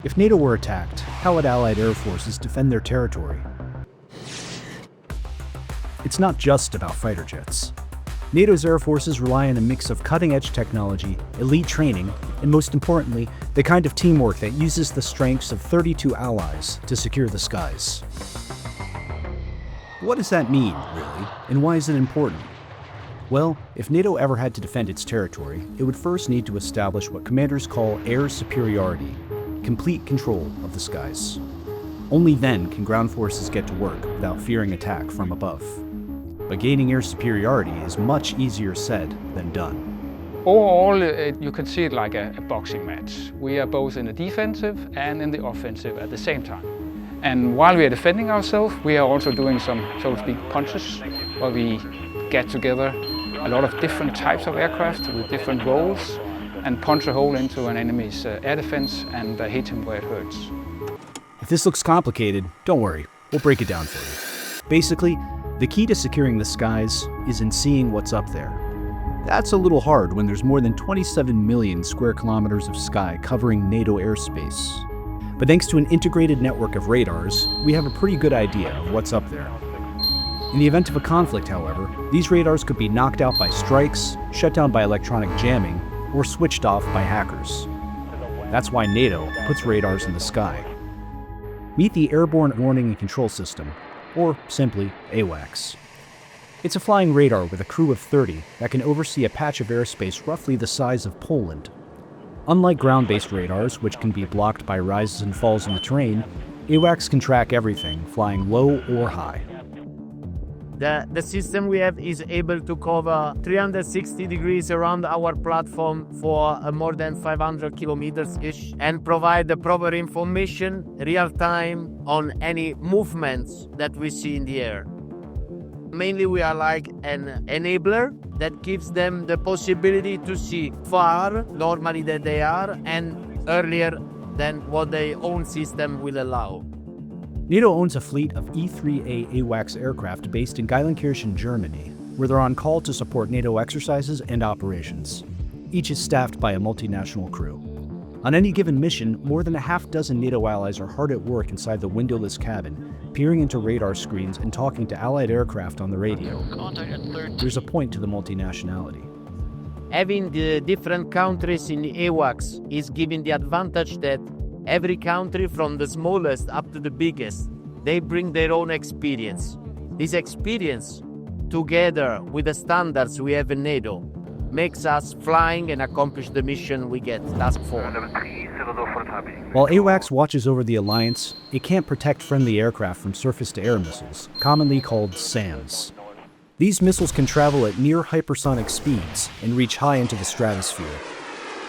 If NATO were attacked, how would Allied air forces defend their territory? It's not just about fighter jets. NATO's air forces rely on a mix of cutting-edge technology, elite training, and most importantly, the kind of teamwork that uses the strengths of 32 allies to secure the skies. What does that mean, really, and why is it important? Well, if NATO ever had to defend its territory, it would first need to establish what commanders call air superiority, complete control of the skies. Only then can ground forces get to work without fearing attack from above. But gaining air superiority is much easier said than done. Overall, you can see it like a boxing match. We are both in the defensive and in the offensive at the same time. And while we are defending ourselves, we are also doing some, so to speak, punches, where we get together a lot of different types of aircraft with different roles and punch a hole into an enemy's air defense and hit him where it hurts. If this looks complicated, don't worry, we'll break it down for you. Basically, the key to securing the skies is in seeing what's up there. That's a little hard when there's more than 27 million square kilometers of sky covering NATO airspace. But thanks to an integrated network of radars, we have a pretty good idea of what's up there. In the event of a conflict, however, these radars could be knocked out by strikes, shut down by electronic jamming, or switched off by hackers. That's why NATO puts radars in the sky. Meet the Airborne Warning and Control System, or simply AWACS. It's a flying radar with a crew of 30 that can oversee a patch of airspace roughly the size of Poland. Unlike ground-based radars, which can be blocked by rises and falls in the terrain, AWACS can track everything, flying low or high. The system we have is able to cover 360 degrees around our platform for more than 500 kilometers-ish and provide the proper information real-time on any movements that we see in the air. Mainly we are like an enabler that gives them the possibility to see far, normally that they are, and earlier than what their own system will allow. NATO owns a fleet of E-3A AWACS aircraft based in Geilenkirchen, Germany, where they're on call to support NATO exercises and operations. Each is staffed by a multinational crew. On any given mission, more than a half dozen NATO allies are hard at work inside the windowless cabin, peering into radar screens and talking to Allied aircraft on the radio. There's a point to the multinationality. Having the different countries in the AWACS is giving the advantage that every country, from the smallest up to the biggest, they bring their own experience. This experience, together with the standards we have in NATO, makes us flying and accomplish the mission we get tasked for. While AWACS watches over the alliance, it can't protect friendly aircraft from surface-to-air missiles, commonly called SAMs. These missiles can travel at near hypersonic speeds and reach high into the stratosphere.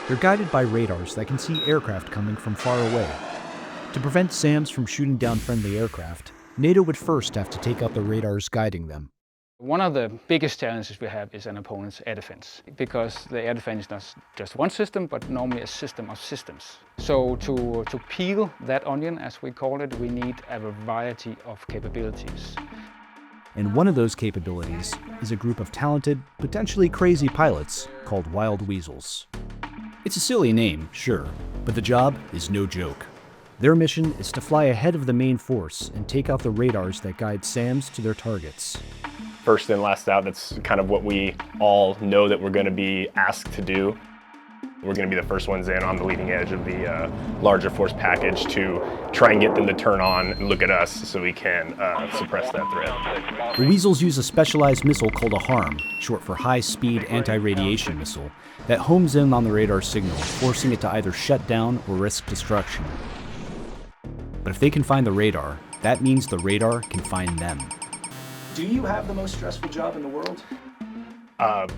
They're guided by radars that can see aircraft coming from far away. To prevent SAMs from shooting down friendly aircraft, NATO would first have to take out the radars guiding them. One of the biggest challenges we have is an opponent's air defense, because the air defense is not just one system, but normally a system of systems. So to peel that onion, as we call it, we need a variety of capabilities. And one of those capabilities is a group of talented, potentially crazy pilots called Wild Weasels. It's a silly name, sure, but the job is no joke. Their mission is to fly ahead of the main force and take out the radars that guide SAMs to their targets. First in, last out, that's kind of what we all know that we're going to be asked to do. We're going to be the first ones in on the leading edge of the larger force package to try and get them to turn on and look at us so we can suppress that threat. The Weasels use a specialized missile called a HARM, short for High-Speed Anti-Radiation Missile, that homes in on the radar signal, forcing it to either shut down or risk destruction. But if they can find the radar, that means the radar can find them. Do you have the most stressful job in the world?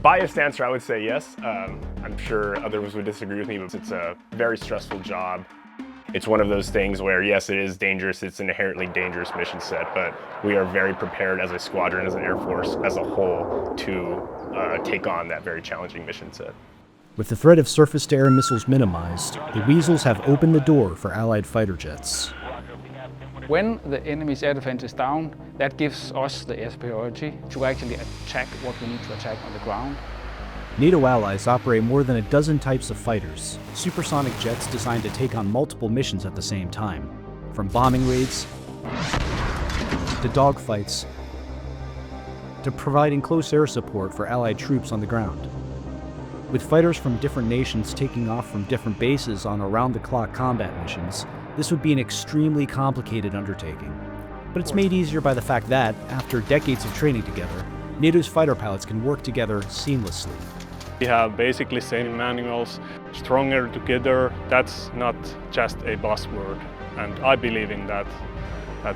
Biased answer, I would say yes. I'm sure others would disagree with me, but it's a very stressful job. It's one of those things where, yes, it is dangerous. It's an inherently dangerous mission set, but we are very prepared as a squadron, as an Air Force, as a whole, to take on that very challenging mission set. With the threat of surface-to-air missiles minimized, the Weasels have opened the door for Allied fighter jets. When the enemy's air defense is down, that gives us the air superiority to actually attack what we need to attack on the ground. NATO allies operate more than a dozen types of fighters, supersonic jets designed to take on multiple missions at the same time, from bombing raids to dogfights to providing close air support for Allied troops on the ground. With fighters from different nations taking off from different bases on around-the-clock combat missions, this would be an extremely complicated undertaking. But it's made easier by the fact that, after decades of training together, NATO's fighter pilots can work together seamlessly. We have basically same manuals, stronger together. That's not just a buzzword. And I believe in that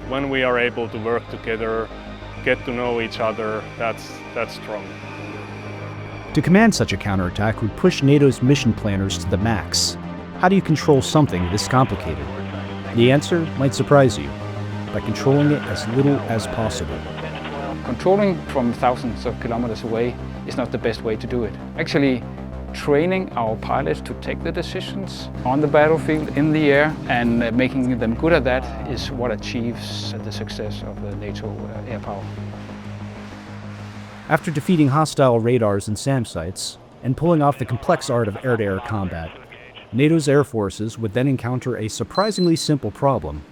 when we are able to work together, get to know each other, that's strong. To command such a counterattack would push NATO's mission planners to the max. How do you control something this complicated? The answer might surprise you, by controlling it as little as possible. Controlling from thousands of kilometers away is not the best way to do it. Actually, training our pilots to take the decisions on the battlefield, in the air, and making them good at that is what achieves the success of the NATO Airpower. After defeating hostile radars and SAM sites, and pulling off the complex art of air-to-air combat, NATO's air forces would then encounter a surprisingly simple problem: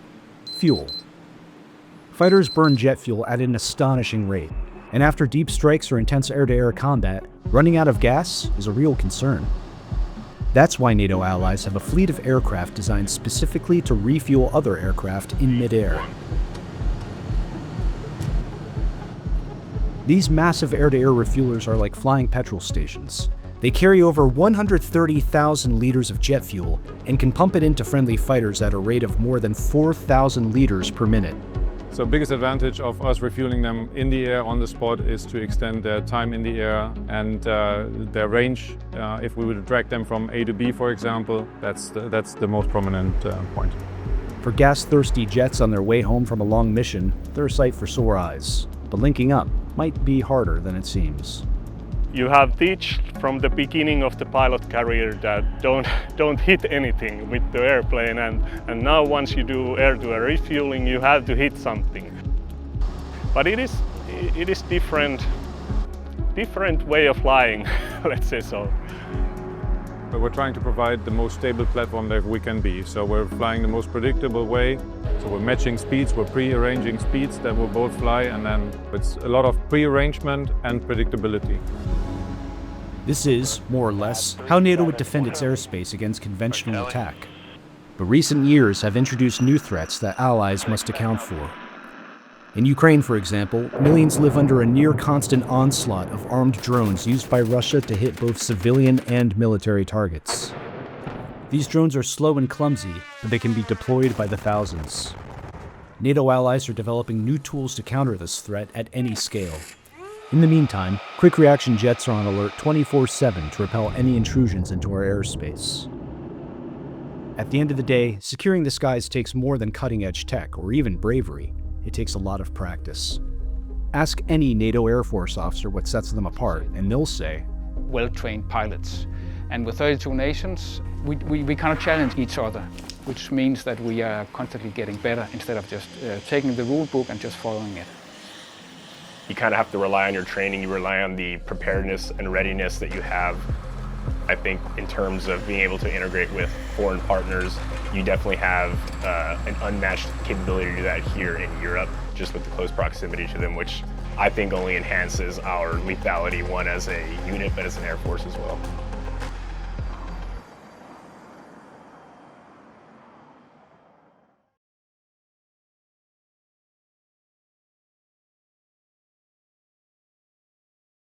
fuel. Fighters burn jet fuel at an astonishing rate, and after deep strikes or intense air-to-air combat, running out of gas is a real concern. That's why NATO allies have a fleet of aircraft designed specifically to refuel other aircraft in midair. These massive air-to-air refuelers are like flying petrol stations. They carry over 130,000 liters of jet fuel and can pump it into friendly fighters at a rate of more than 4,000 liters per minute. So biggest advantage of us refueling them in the air on the spot is to extend their time in the air and their range. If we would drag them from A to B, for example, that's the most prominent point. For gas-thirsty jets on their way home from a long mission, they're a sight for sore eyes. But linking up might be harder than it seems. You have teach from the beginning of the pilot career that don't hit anything with the airplane, and now once you do air-to-air refueling, you have to hit something. But it is different way of flying, let's say so. But we're trying to provide the most stable platform that we can be. So we're flying the most predictable way. So we're matching speeds, we're pre-arranging speeds that will both fly, and then it's a lot of pre-arrangement and predictability. This is, more or less, how NATO would defend its airspace against conventional attack. But recent years have introduced new threats that allies must account for. In Ukraine, for example, millions live under a near-constant onslaught of armed drones used by Russia to hit both civilian and military targets. These drones are slow and clumsy, but they can be deployed by the thousands. NATO allies are developing new tools to counter this threat at any scale. In the meantime, quick reaction jets are on alert 24/7 to repel any intrusions into our airspace. At the end of the day, securing the skies takes more than cutting-edge tech or even bravery. It takes a lot of practice. Ask any NATO Air Force officer what sets them apart, and they'll say, well-trained pilots. And with 32 nations, we kind of challenge each other, which means that we are constantly getting better instead of just taking the rule book and just following it. You kind of have to rely on your training, you rely on the preparedness and readiness that you have. I think in terms of being able to integrate with foreign partners, you definitely have an unmatched capability to do that here in Europe, just with the close proximity to them, which I think only enhances our lethality, one as a unit, but as an Air Force as well.